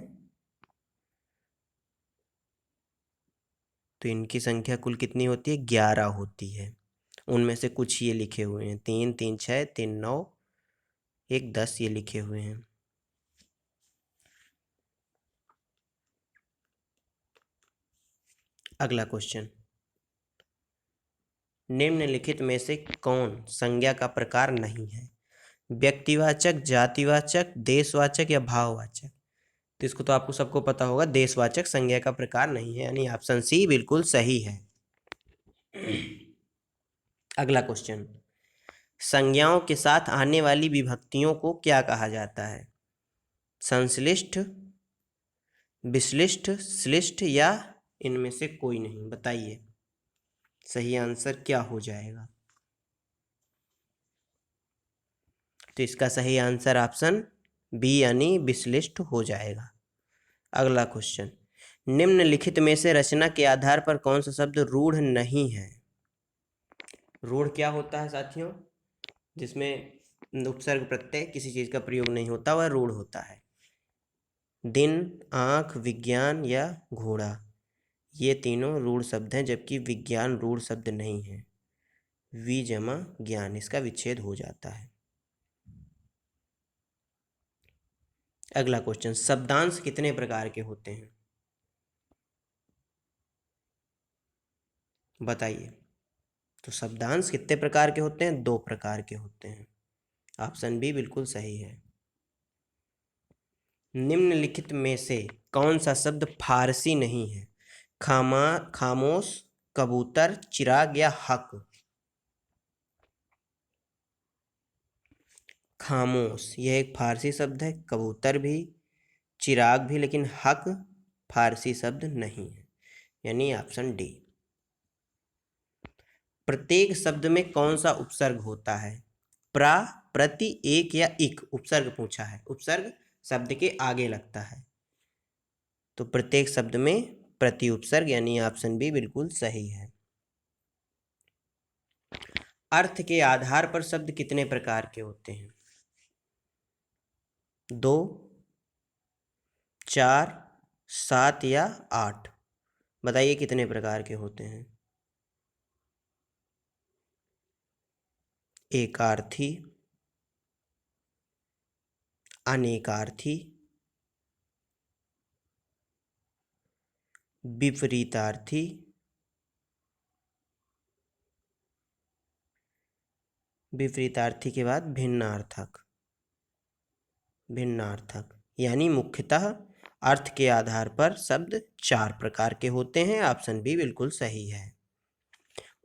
तो इनकी संख्या कुल कितनी होती है? 11 होती है। उनमें से कुछ ये लिखे हुए हैं, 3, 3, 6, 3, 9, 1, 10 ये लिखे हुए हैं। अगला क्वेश्चन, निम्नलिखित में से कौन संज्ञा का प्रकार नहीं है? व्यक्तिवाचक, जातिवाचक, देशवाचक या भाववाचक? तो इसको तो आपको सबको पता होगा, देशवाचक संज्ञा का प्रकार नहीं है, यानी ऑप्शन सी बिल्कुल सही है। अगला क्वेश्चन, संज्ञाओं के साथ आने वाली विभक्तियों को क्या कहा जाता है? संश्लिष्ट, विश्लिष्ट, श्लिष्ट या इनमें से कोई नहीं। बताइए सही आंसर क्या हो जाएगा। तो इसका सही आंसर ऑप्शन बी यानी विश्लिष्ट हो जाएगा। अगला क्वेश्चन, निम्नलिखित में से रचना के आधार पर कौन सा शब्द रूढ़ नहीं है। रूढ़ क्या होता है साथियों, जिसमें उपसर्ग प्रत्यय किसी चीज का प्रयोग नहीं होता, वह रूढ़ होता है। दिन, आंख, विज्ञान या घोड़ा, ये तीनों रूढ़ शब्द हैं, जबकि विज्ञान रूढ़ शब्द नहीं है। वि जमा ज्ञान, इसका विच्छेद हो जाता है। अगला क्वेश्चन, शब्दांश कितने प्रकार के होते हैं। बताइए। तो शब्दांश कितने प्रकार के होते हैं, 2 प्रकार के होते हैं। ऑप्शन बी बिल्कुल सही है। निम्नलिखित में से कौन सा शब्द फारसी नहीं है। खामोश, कबूतर, चिराग या हक। खामोश यह एक फारसी शब्द है, कबूतर भी, चिराग भी, लेकिन हक फारसी शब्द नहीं है, यानी ऑप्शन डी। प्रत्येक शब्द में कौन सा उपसर्ग होता है। प्रा, प्रति, एक या इक उपसर्ग पूछा है। उपसर्ग शब्द के आगे लगता है, तो प्रत्येक शब्द में प्रति उपसर्ग, यानी ऑप्शन बी बिल्कुल सही है। अर्थ के आधार पर शब्द कितने प्रकार के होते हैं। 2, 4, 7 या 8। बताइए कितने प्रकार के होते हैं। एकार्थी, अनेकार्थी, विपरीतार्थी, विपरीतार्थी के बाद भिन्नार्थक। भिन्नार्थक यानी मुख्यतः अर्थ के आधार पर शब्द 4 प्रकार के होते हैं। ऑप्शन बी बिल्कुल सही है।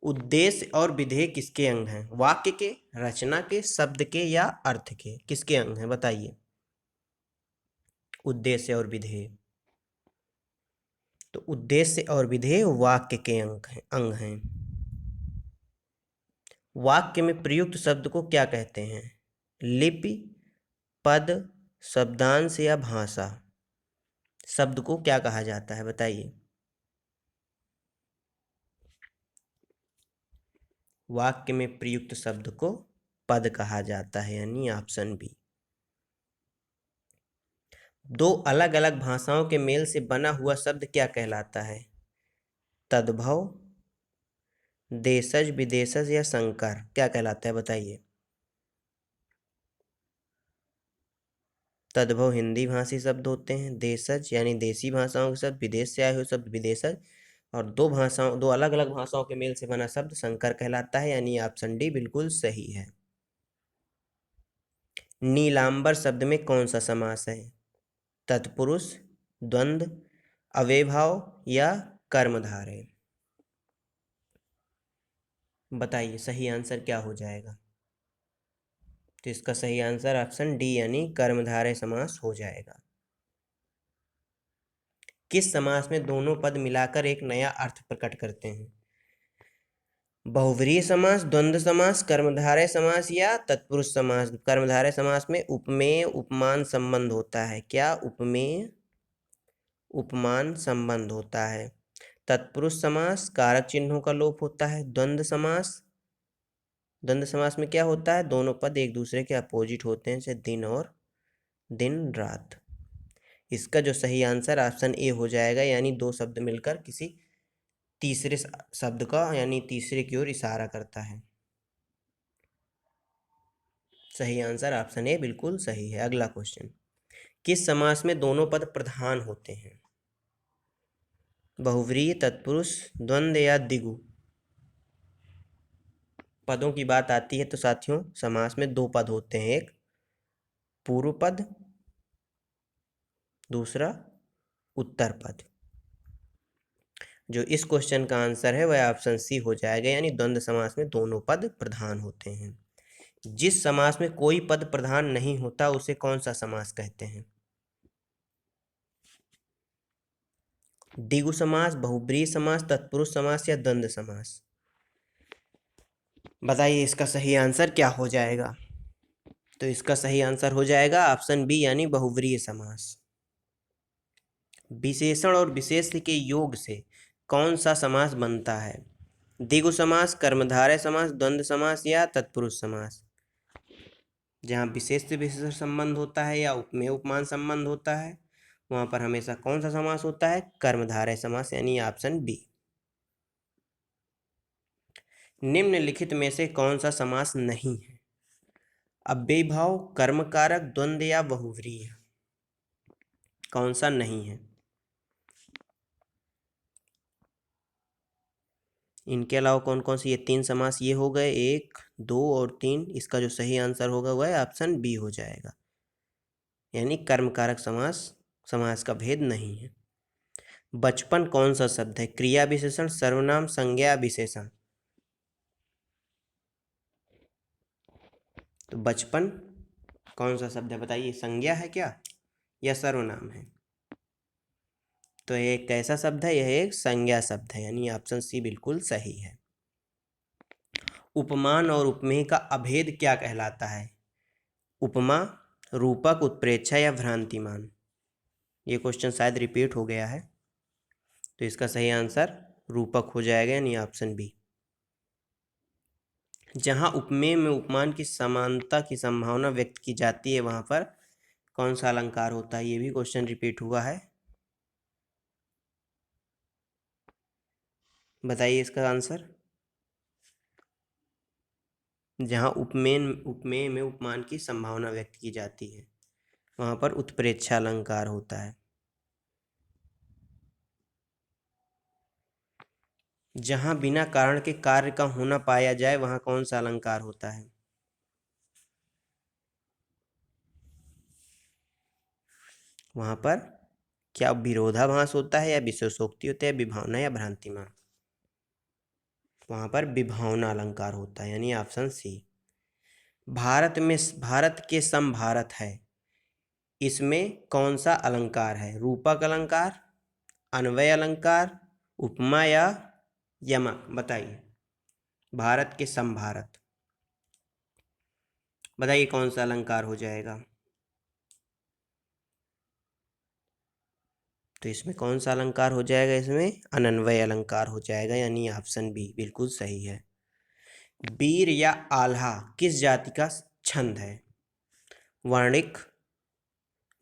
उद्देश्य और विधेय किसके अंग हैं। वाक्य के, रचना के, शब्द के या अर्थ के, किसके अंग हैं। बताइए। उद्देश्य और विधेय, तो उद्देश्य और विधेय वाक्य के अंग हैं। वाक्य में प्रयुक्त शब्द को क्या कहते हैं। लिपि, पद, शब्दांश या भाषा। शब्द को क्या कहा जाता है। बताइए। वाक्य में प्रयुक्त शब्द को पद कहा जाता है, यानी ऑप्शन बी। 2 अलग अलग भाषाओं के मेल से बना हुआ शब्द क्या कहलाता है। तद्भव, देशज, विदेशज या संकर, क्या कहलाता है। बताइए। तद्भव हिंदी भाषी शब्द होते हैं, देशज यानी देसी भाषाओं के शब्द, विदेश से आए हुए शब्द विदेशज, और 2 अलग अलग भाषाओं के मेल से बना शब्द संकर कहलाता है, यानी ऑप्शन डी बिल्कुल सही है। नीलांबर शब्द में कौन सा समास है। तत्पुरुष, द्वंद्व, अव्ययभाव या कर्मधारय। बताइए सही आंसर क्या हो जाएगा। तो इसका सही आंसर ऑप्शन डी यानी कर्मधारय समास हो जाएगा। किस समास में दोनों पद मिलाकर एक नया अर्थ प्रकट करते हैं। बहुव्रीहि समास, द्वंद्व समास, कर्मधारय समास या तत्पुरुष समास। कर्मधारय समास में उपमेय उपमान संबंध होता है। क्या उपमेय उपमान संबंध होता है। तत्पुरुष समास कारक चिन्हों का लोप होता है। द्वंद्व समास में क्या होता है, दोनों पद एक दूसरे के अपोजिट होते हैं, जैसे दिन और दिन रात। इसका जो सही आंसर ऑप्शन ए हो जाएगा, यानी 2 शब्द मिलकर किसी तीसरे शब्द का यानी तीसरे की ओर इशारा करता है। सही आंसर ऑप्शन ए बिल्कुल सही है। अगला क्वेश्चन, किस समास में दोनों पद प्रधान होते हैं। बहुव्रीहि, तत्पुरुष, द्वंद्व या द्विगु। पदों की बात आती है तो साथियों समास में 2 पद होते हैं, एक पूर्व पद, दूसरा उत्तर पद। जो इस क्वेश्चन का आंसर है वह ऑप्शन सी हो जाएगा, यानी द्वंद्व समास में दोनों पद प्रधान होते हैं। जिस समास में कोई पद प्रधान नहीं होता उसे कौन सा समास कहते हैं। द्विगु समास, बहुब्रीहि समास, तत्पुरुष समास या द्वंद्व समास? बताइए इसका सही आंसर क्या हो जाएगा? तो इसका सही आंसर हो जाएगा ऑप्शन बी यानी बहुब्रीहि समास। विशेषण और विशेष्य के योग से कौन सा समास बनता है? द्विगु समास, कर्मधारय समास, द्वंद्व समास या तत्पुरुष समास? जहाँ विशेष से विशेषण संबंध होता है या उपमेय उपमान संबंध होता है वहां पर हमेशा कौन सा समास होता है? कर्मधारय समास यानी ऑप्शन बी। निम्नलिखित में से कौन सा समास नहीं है? अव्ययीभाव, कर्मकारक, द्वंद्व या बहुव्रीहि? कौन सा नहीं है? इनके अलावा कौन कौन से ये तीन समास ये हो गए, 1, 2 और 3। इसका जो सही आंसर होगा वह ऑप्शन बी हो जाएगा, यानी कर्मकारक समास समास का भेद नहीं है। बचपन कौन सा शब्द है? क्रिया विशेषण, सर्वनाम, संज्ञा, विशेषण? तो बचपन कौन सा शब्द है बताइए? संज्ञा है क्या या सर्वनाम है? तो ये एक कैसा शब्द है? यह एक संज्ञा शब्द है, यानी ऑप्शन सी बिल्कुल सही है। उपमान और उपमेय का अभेद क्या कहलाता है? उपमा, रूपक, उत्प्रेक्षा या भ्रांतिमान? ये क्वेश्चन शायद रिपीट हो गया है, तो इसका सही आंसर रूपक हो जाएगा, यानी ऑप्शन बी। जहाँ उपमेय में उपमान की समानता की संभावना व्यक्त की जाती है वहां पर कौन सा अलंकार होता है? ये भी क्वेश्चन रिपीट हुआ है, बताइए इसका आंसर। जहाँ उपमेय में उपमान की संभावना व्यक्त की जाती है वहां पर उत्प्रेक्षा अलंकार होता है। जहाँ बिना कारण के कार्य का होना पाया जाए वहां कौन सा अलंकार होता है? वहां पर क्या विरोधाभास होता है या विशेषोक्ति होता है, विभावना या भ्रांतिमान? वहां पर विभावना अलंकार होता है, यानी ऑप्शन सी। भारत के सम भारत है, इसमें कौन सा अलंकार है? रूपक अलंकार, अन्वय अलंकार, उपमा या यमक? बताइए भारत के सम भारत, बताइए कौन सा अलंकार हो जाएगा? तो इसमें कौन सा अलंकार हो जाएगा? इसमें अनन्वय अलंकार हो जाएगा, यानी ऑप्शन बी बिल्कुल सही है। वीर या आल्हा किस जाति का छंद है? वर्णिक,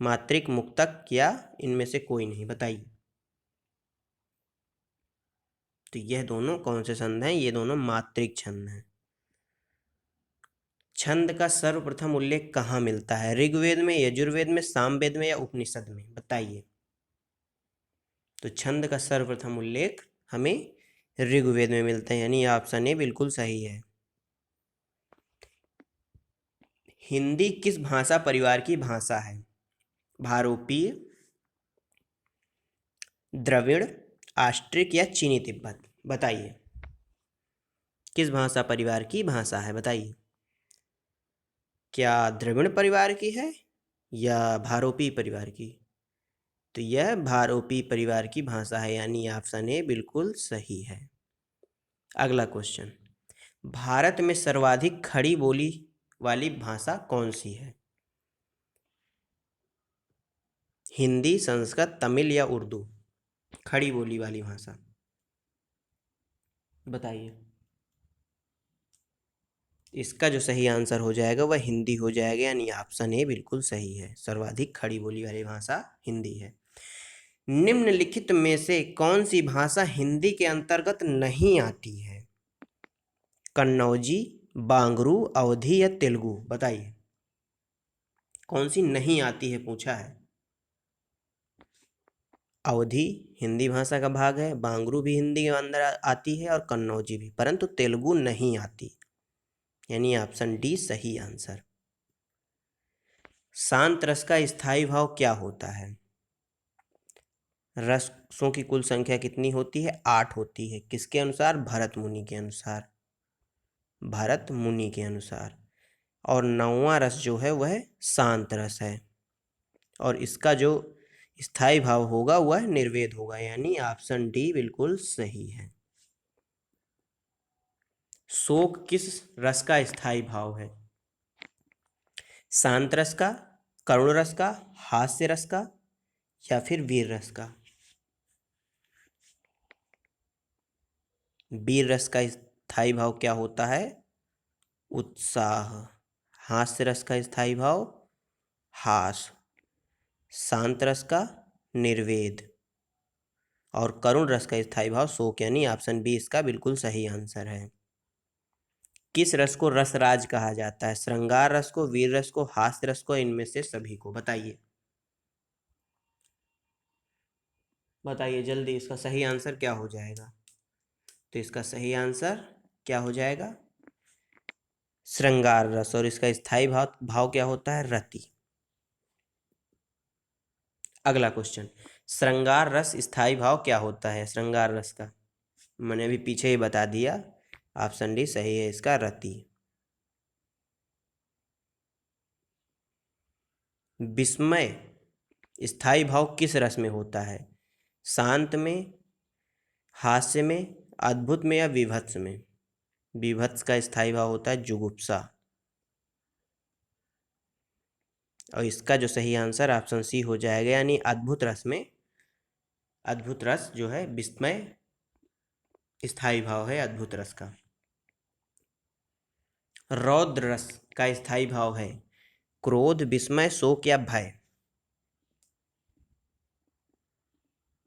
मात्रिक, मुक्तक या इनमें से कोई नहीं? बताइए। तो यह दोनों कौन से छंद हैं? ये दोनों मात्रिक छंद हैं। छंद का सर्वप्रथम उल्लेख कहाँ मिलता है? ऋग्वेद में, यजुर्वेद में, सामवेद में या उपनिषद में? बताइए। तो छंद का सर्वप्रथम उल्लेख हमें ऋग्वेद में मिलता है, यानी ऑप्शन ए बिल्कुल सही है। हिंदी किस भाषा परिवार की भाषा है? भारोपीय, द्रविड़, आस्ट्रिक या चीनी तिब्बत? बताइए किस भाषा परिवार की भाषा है? बताइए। क्या द्रविड़ परिवार की है या भारोपी परिवार की? तो यह भारोपी परिवार की भाषा है, यानी ऑप्शन ए बिल्कुल सही है। अगला क्वेश्चन, भारत में सर्वाधिक खड़ी बोली वाली भाषा कौन सी है? हिंदी, संस्कृत, तमिल या उर्दू? खड़ी बोली वाली भाषा बताइए। इसका जो सही आंसर हो जाएगा वह हिंदी हो जाएगा, यानी ऑप्शन ए बिल्कुल सही है। सर्वाधिक खड़ी बोली वाली भाषा हिंदी है। निम्नलिखित में से कौन सी भाषा हिंदी के अंतर्गत नहीं आती है? कन्नौजी, बांगरू, अवधी या तेलुगु? बताइए कौन सी नहीं आती है पूछा है। अवधी हिंदी भाषा का भाग है, बांगरू भी हिंदी के अंदर आती है और कन्नौजी भी, परंतु तेलुगु नहीं आती, यानी ऑप्शन डी सही आंसर। शांत रस का स्थायी भाव क्या होता है? रसों की कुल संख्या कितनी होती है? 8 होती है। किसके अनुसार? भरत मुनि के अनुसार, भरत मुनि के अनुसार। और 9वां रस जो है वह शांत रस है। और इसका जो स्थाई भाव होगा वह निर्वेद होगा, यानी ऑप्शन डी बिल्कुल सही है। शोक किस रस का स्थाई भाव है? शांत रस का, करुण रस का, हास्य रस का, या फिर वीर रस का? वीर रस का स्थाई भाव क्या होता है? उत्साह। हास्य रस का स्थाई भाव हास। शांत रस का निर्वेद। और करुण रस का स्थाई भाव शोक, यानी ऑप्शन बी इसका बिल्कुल सही आंसर है। किस रस को रसराज कहा जाता है? श्रृंगार रस को, वीर रस को, हास्य रस को, इनमें से सभी को? बताइए बताइए जल्दी, इसका सही आंसर क्या हो जाएगा? तो इसका सही आंसर क्या हो जाएगा? श्रृंगार रस। और इसका स्थाई भाव भाव क्या होता है? रति। अगला क्वेश्चन, श्रृंगार रस स्थाई भाव क्या होता है? श्रृंगार रस का मैंने अभी पीछे ही बता दिया, ऑप्शन डी सही है इसका, रति। विस्मय स्थाई भाव किस रस में होता है? शांत में, हास्य में, अद्भुत में, या विभत्स में? विभत्स का स्थाई भाव होता है जुगुप्सा। और इसका जो सही आंसर ऑप्शन सी हो जाएगा, यानी अद्भुत रस में। अद्भुत रस जो है विस्मय स्थाई भाव है अद्भुत रस का। रौद्र रस का स्थाई भाव है क्रोध, विस्मय, शोक या भय?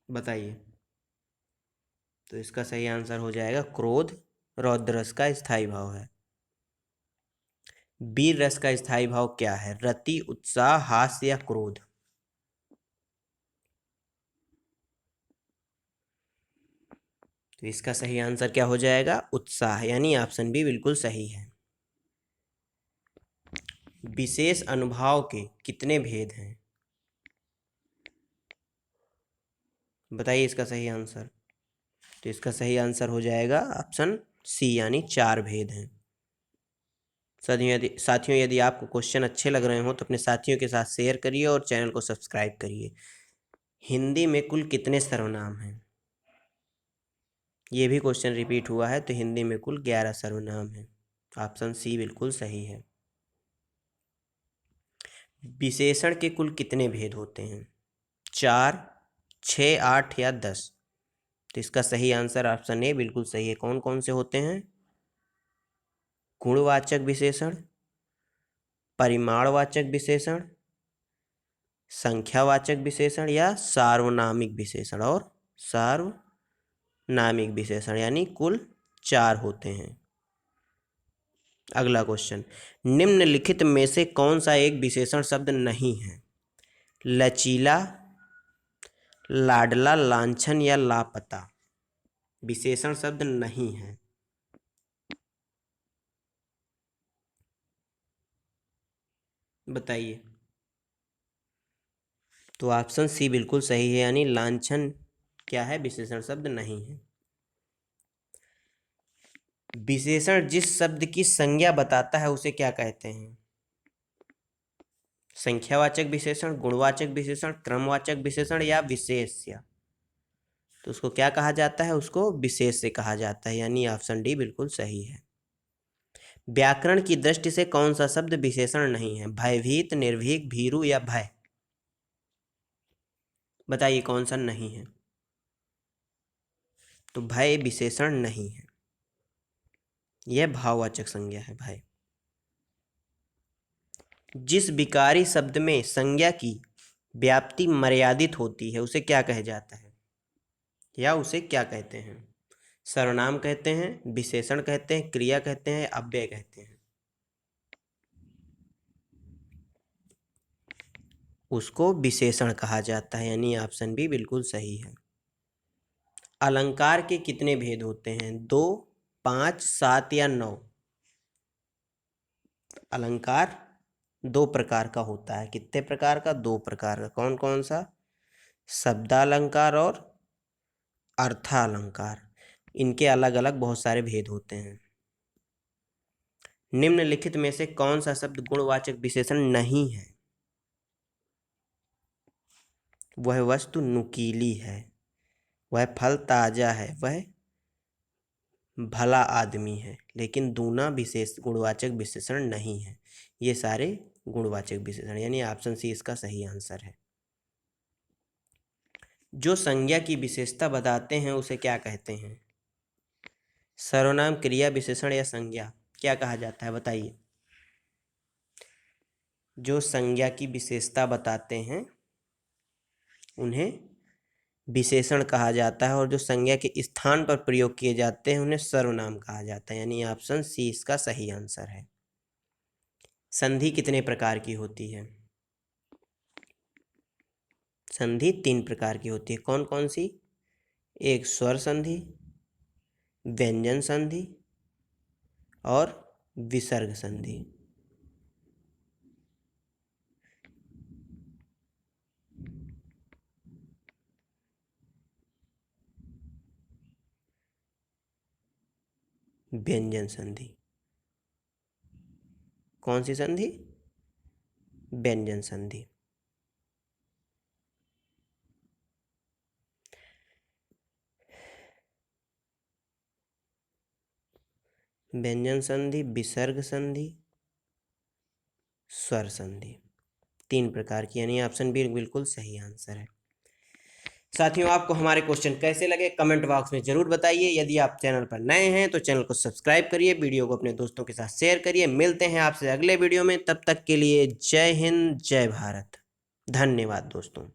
बताइए। तो इसका सही आंसर हो जाएगा क्रोध, रौद्र रस का स्थाई भाव है। वीर रस का स्थाई भाव क्या है? रति, उत्साह, हास्य या क्रोध? तो इसका सही आंसर क्या हो जाएगा? उत्साह, यानी ऑप्शन बी बिल्कुल सही है। विशेष अनुभाव के कितने भेद हैं? बताइए इसका सही आंसर। तो इसका सही आंसर हो जाएगा ऑप्शन सी, यानी 4 भेद हैं। साथियों यदि आपको क्वेश्चन अच्छे लग रहे हो तो अपने साथियों के साथ शेयर करिए और चैनल को सब्सक्राइब करिए। हिंदी में कुल कितने सर्वनाम हैं? ये भी क्वेश्चन रिपीट हुआ है, तो हिंदी में कुल 11 सर्वनाम हैं। ऑप्शन सी बिल्कुल सही है। विशेषण के कुल कितने भेद होते हैं? 4, 6, 8 या 10? तो इसका सही आंसर ऑप्शन ए बिल्कुल सही है। कौन कौन से होते हैं? गुणवाचक विशेषण, परिमाणवाचक विशेषण, संख्यावाचक विशेषण, या सार्वनामिक विशेषण? और सार्वनामिक विशेषण, यानी कुल 4 होते हैं। अगला क्वेश्चन, निम्नलिखित में से कौन सा एक विशेषण शब्द नहीं है? लचीला, लाडला, लांछन या लापता? विशेषण शब्द नहीं है। बताइए। तो ऑप्शन सी बिल्कुल सही है, यानी लांछन क्या है? विशेषण शब्द नहीं है। विशेषण जिस शब्द की संज्ञा बताता है उसे क्या कहते हैं? संख्यावाचक विशेषण, गुणवाचक विशेषण, क्रमवाचक विशेषण, या विशेष्य? तो उसको क्या कहा जाता है? उसको विशेष से कहा जाता है, यानी ऑप्शन डी बिल्कुल सही है। व्याकरण की दृष्टि से कौन सा शब्द विशेषण नहीं है? भयभीत, निर्भीक, भीरु या भय? बताइए कौन सा नहीं है? तो भय विशेषण नहीं है, यह भाववाचक संज्ञा है भय। जिस विकारी शब्द में संज्ञा की व्याप्ति मर्यादित होती है उसे क्या कहा जाता है, या उसे क्या कहते हैं? सर्वनाम कहते हैं, विशेषण कहते हैं, क्रिया कहते हैं, अव्यय कहते हैं? उसको विशेषण कहा जाता है, यानी ऑप्शन बी बिल्कुल सही है। अलंकार के कितने भेद होते हैं? 2, 5, 7 या 9? अलंकार 2 प्रकार का होता है। कितने प्रकार का? 2 प्रकार का। कौन कौन सा? शब्दालंकार और अर्थालंकार। इनके अलग अलग बहुत सारे भेद होते हैं। निम्नलिखित में से कौन सा शब्द गुणवाचक विशेषण नहीं है? वह वस्तु नुकीली है, वह फल ताजा है, वह भला आदमी है। लेकिन दूना विशेष गुणवाचक विशेषण नहीं है। ये सारे गुणवाचक विशेषण, यानी ऑप्शन सी इसका सही आंसर है। जो संज्ञा की विशेषता बताते हैं उसे क्या कहते हैं? सर्वनाम, क्रिया, विशेषण या संज्ञा, क्या कहा जाता है बताइए? जो संज्ञा की विशेषता बताते हैं उन्हें विशेषण कहा जाता है, और जो संज्ञा के स्थान पर प्रयोग किए जाते हैं उन्हें सर्वनाम कहा जाता है, यानी ऑप्शन सी इसका सही आंसर है। संधि कितने प्रकार की होती है? संधि 3 प्रकार की होती है। कौन कौन सी? एक स्वर संधि, व्यंजन संधि और विसर्ग संधि। व्यंजन संधि। कौन सी संधि? व्यंजन संधि। व्यंजन संधि, विसर्ग संधि, स्वर संधि, 3 प्रकार की, यानी ऑप्शन बी बिल्कुल सही आंसर है। साथियों, आपको हमारे क्वेश्चन कैसे लगे कमेंट बॉक्स में जरूर बताइए। यदि आप चैनल पर नए हैं तो चैनल को सब्सक्राइब करिए, वीडियो को अपने दोस्तों के साथ शेयर करिए। मिलते हैं आपसे अगले वीडियो में, तब तक के लिए जय हिंद, जय भारत। धन्यवाद दोस्तों।